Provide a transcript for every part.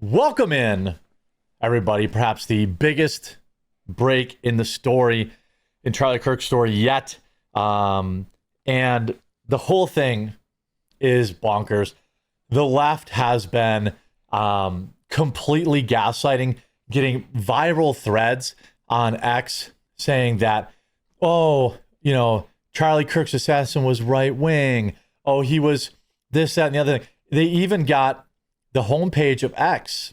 Welcome in, everybody. Perhaps the biggest break in the story, in Charlie Kirk's story yet. And the whole thing is bonkers. The left has been completely gaslighting, getting viral threads on X saying that, Charlie Kirk's assassin was right wing. Oh, he was this, that, and the other thing. They even got the homepage of X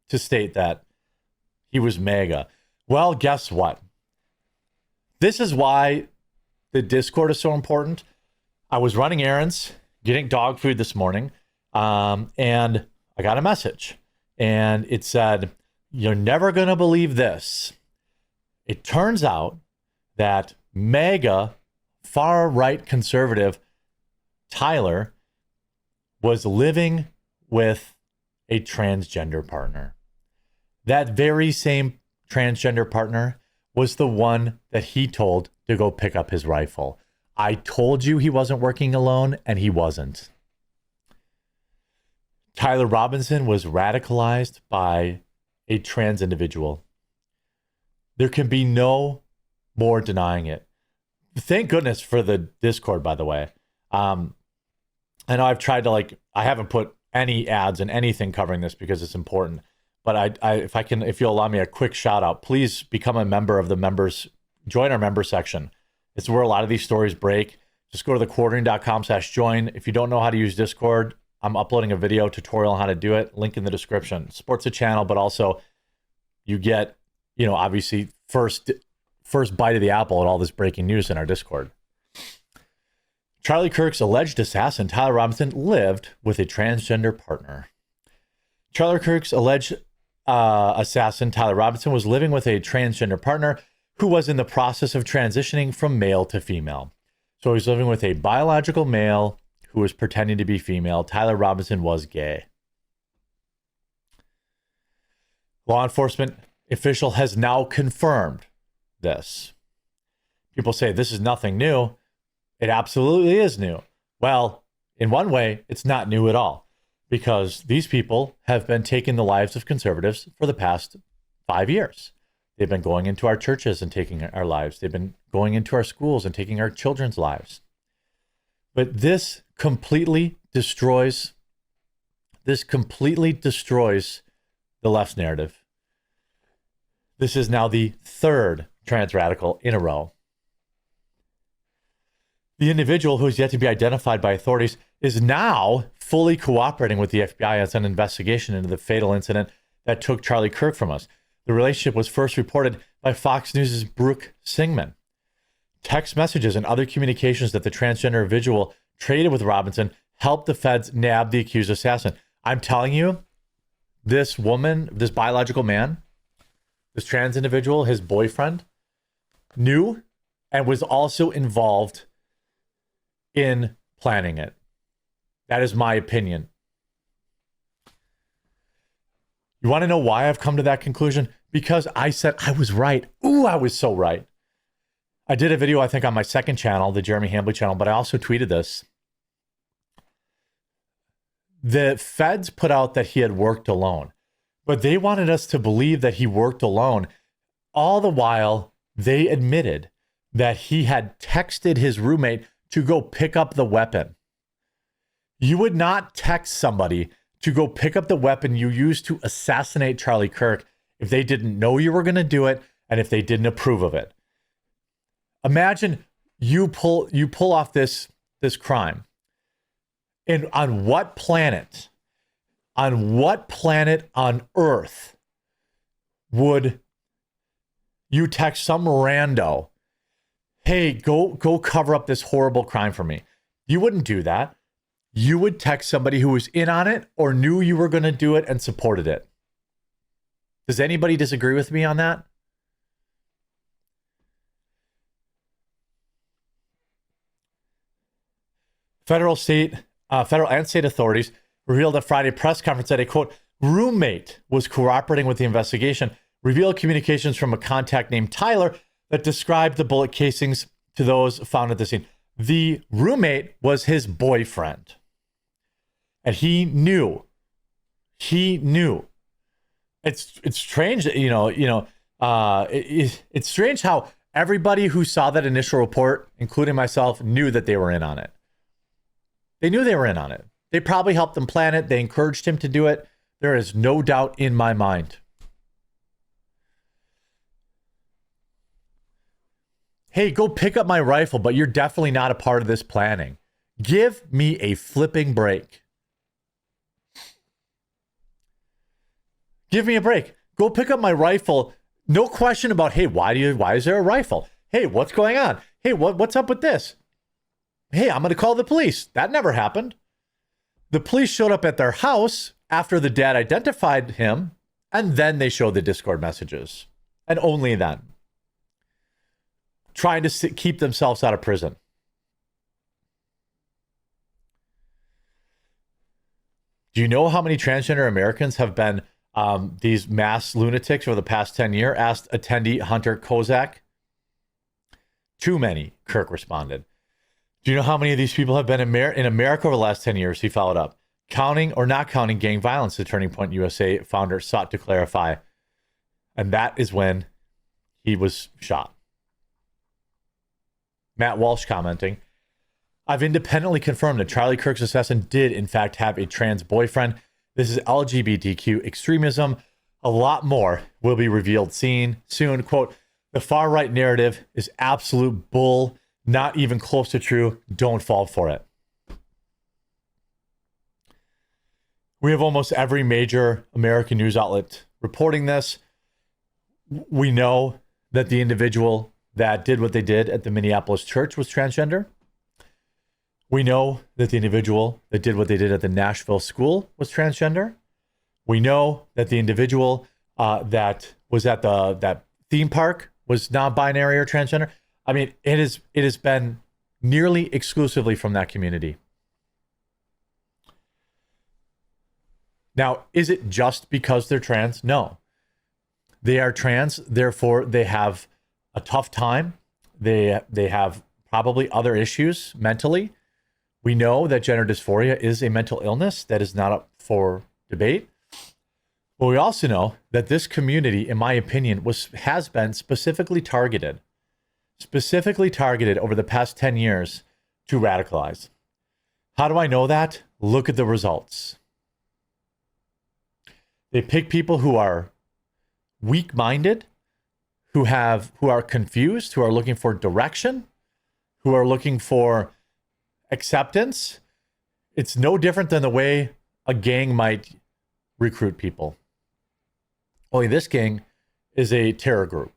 to state that he was MAGA. Well, guess what? This is why the Discord is so important. I was running errands, getting dog food this morning, and I got a message. And it said, "You're never going to believe this." It turns out that MAGA, far-right conservative Tyler was living with a transgender partner. That very same transgender partner was the one that he told to go pick up his rifle. I told you he wasn't working alone, and he wasn't. Tyler Robinson was radicalized by a trans individual. There can be no more denying it. Thank goodness for the Discord, by the way. I know I've tried to I haven't put any ads in anything covering this because it's important. But if you'll allow me a quick shout out, please become a member of the members, join our member section. It's where a lot of these stories break. Just go to thequartering.com/join. If you don't know how to use Discord, I'm uploading a video tutorial on how to do it. Link in the description. Supports the channel, but also you get, obviously first bite of the apple at all this breaking news in our Discord. Charlie Kirk's alleged assassin, Tyler Robinson, lived with a transgender partner. Charlie Kirk's alleged assassin, Tyler Robinson, was living with a transgender partner who was in the process of transitioning from male to female. So he's living with a biological male who was pretending to be female. Tyler Robinson was gay. Law enforcement official has now confirmed this. People say this is nothing new. It absolutely is new. Well, in one way, it's not new at all, because these people have been taking the lives of conservatives for the past 5 years. They've been going into our churches and taking our lives. They've been going into our schools and taking our children's lives. But this completely destroys the left's narrative. This is now the third trans radical in a row. The individual, who is yet to be identified by authorities, is now fully cooperating with the FBI as an investigation into the fatal incident that took Charlie Kirk from us. The relationship was first reported by Fox News' Brooke Singman. Text messages and other communications that the transgender individual traded with Robinson helped the feds nab the accused assassin. I'm telling you, this woman, this biological man, this trans individual, his boyfriend, knew and was also involved in planning it. That is my opinion. You want to know why I've come to that conclusion? Because I said I was right. Ooh, I was so right. I did a video, I think, on my second channel, the Jeremy Hambley channel, but I also tweeted this. The feds put out that he had worked alone, but they wanted us to believe that he worked alone. All the while, they admitted that he had texted his roommate to go pick up the weapon. You would not text somebody to go pick up the weapon you used to assassinate Charlie Kirk if they didn't know you were going to do it and if they didn't approve of it. Imagine you pull off this crime. And on what planet on earth would you text some rando, "Hey, go cover up this horrible crime for me"? You wouldn't do that. You would text somebody who was in on it or knew you were going to do it and supported it. Does anybody disagree with me on that? Federal and state authorities revealed at Friday press conference that a, quote, roommate was cooperating with the investigation, revealed communications from a contact named Tyler that described the bullet casings to those found at the scene. The roommate was his boyfriend. And he knew. It's strange that, it's strange how everybody who saw that initial report, including myself, knew that they were in on it. They knew they were in on it. They probably helped him plan it. They encouraged him to do it. There is no doubt in my mind. Hey, go pick up my rifle, but you're definitely not a part of this planning. Give me a flipping break. Give me a break. Go pick up my rifle. No question about, hey, why is there a rifle? Hey, what's going on? Hey, what's up with this? Hey, I'm going to call the police. That never happened. The police showed up at their house after the dad identified him, and then they showed the Discord messages. And only then. Trying to keep themselves out of prison. Do you know how many transgender Americans have been these mass lunatics over the past 10 years? Asked attendee Hunter Kozak. Too many, Kirk responded. Do you know how many of these people have been in America over the last 10 years? He followed up. Counting or not counting gang violence, the Turning Point USA founder sought to clarify. And that is when he was shot. Matt Walsh commenting, I've independently confirmed that Charlie Kirk's assassin did, in fact, have a trans boyfriend. This is LGBTQ extremism. A lot more will be revealed soon. Quote, the far-right narrative is absolute bull, not even close to true. Don't fall for it. We have almost every major American news outlet reporting this. We know that the individual that did what they did at the Minneapolis church was transgender. We know that the individual that did what they did at the Nashville school was transgender. We know that the individual that was at that theme park was non-binary or transgender. I mean, it has been nearly exclusively from that community. Now, is it just because they're trans? No. They are trans, therefore they have a tough time. They have probably other issues mentally. We know that gender dysphoria is a mental illness that is not up for debate. But we also know that this community, in my opinion, has been specifically targeted over the past 10 years to radicalize. How do I know that? Look at the results. They pick people who are weak-minded, who are confused, who are looking for direction, who are looking for acceptance. It's no different than the way a gang might recruit people. Only this gang is a terror group.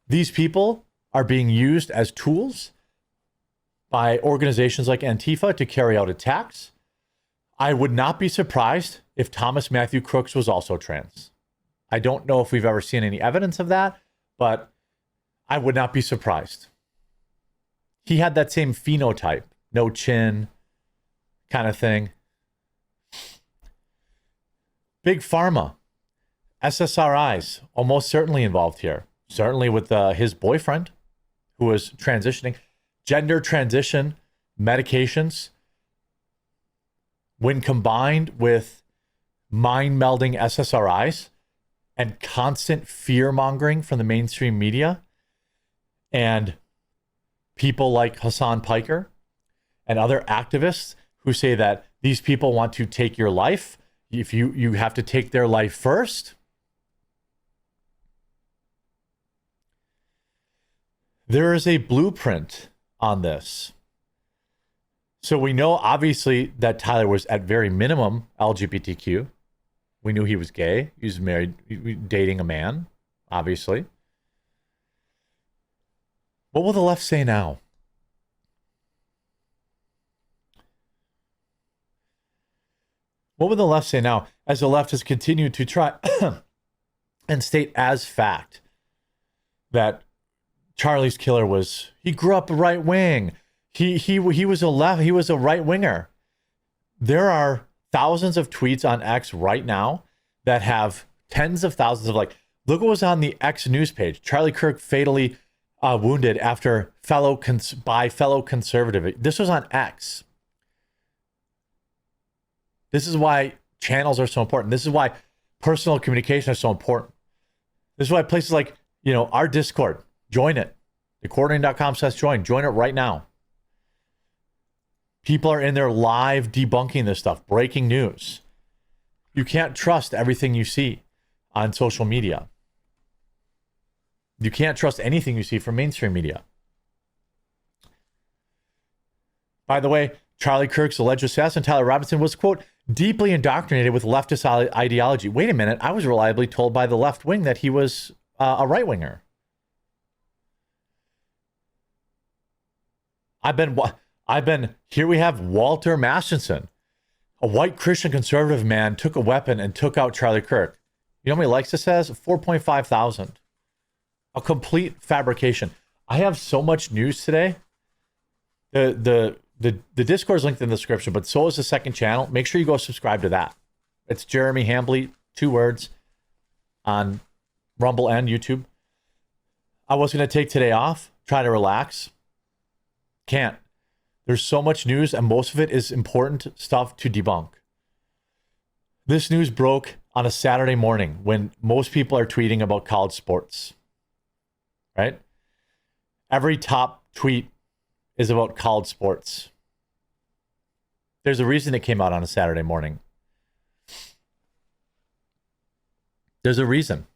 These people are being used as tools by organizations like Antifa to carry out attacks. I would not be surprised if Thomas Matthew Crooks was also trans. I don't know if we've ever seen any evidence of that, but I would not be surprised. He had that same phenotype, no chin kind of thing. Big Pharma, SSRIs, almost certainly involved here. Certainly with his boyfriend who was transitioning. Gender transition medications, when combined with mind-melding SSRIs and constant fear-mongering from the mainstream media and people like Hassan Piker and other activists who say that these people want to take your life, if you have to take their life first. There is a blueprint on this. So we know, obviously, that Tyler was at very minimum LGBTQ. We knew he was gay. He was married, dating a man, obviously. What will the left say now? What will the left say now as the left has continued to try and state as fact that Charlie's killer he grew up right wing. He was a right winger. There are thousands of tweets on X right now that have tens of thousands of look what was on the X news page. Charlie Kirk fatally wounded after by fellow conservative. This was on X. This is why channels are so important. This is why personal communication is so important. This is why places like, our Discord, join it. According.com/join. Join it right now. People are in there live debunking this stuff, breaking news. You can't trust everything you see on social media. You can't trust anything you see from mainstream media. By the way, Charlie Kirk's alleged assassin, Tyler Robinson, was, quote, deeply indoctrinated with leftist ideology. Wait a minute. I was reliably told by the left wing that he was a right-winger. Here we have Walter Mastenson, a white Christian conservative man, took a weapon and took out Charlie Kirk. You know how many likes this has? 4.5 thousand. A complete fabrication. I have so much news today. The Discord is linked in the description, but so is the second channel. Make sure you go subscribe to that. It's Jeremy Hambley, 2 words, on Rumble and YouTube. I was going to take today off, try to relax. Can't. There's so much news, and most of it is important stuff to debunk. This news broke on a Saturday morning when most people are tweeting about college sports, right? Every top tweet is about college sports. There's a reason it came out on a Saturday morning. There's a reason.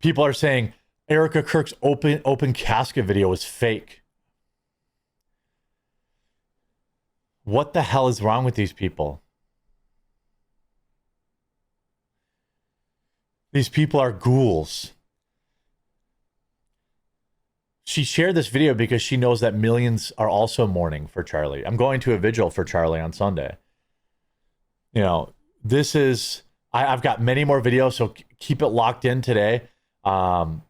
People are saying Erica Kirk's open casket video is fake. What the hell is wrong with these people? These people are ghouls. She shared this video because she knows that millions are also mourning for Charlie. I'm going to a vigil for Charlie on Sunday. This is, I've got many more videos, so keep it locked in today. I'm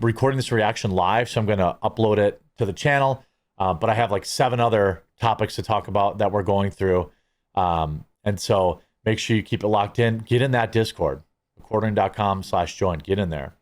recording this reaction live, so I'm going to upload it to the channel. But I have like 7 other topics to talk about that we're going through. And so make sure you keep it locked in. Get in that Discord, according.com/join. Get in there.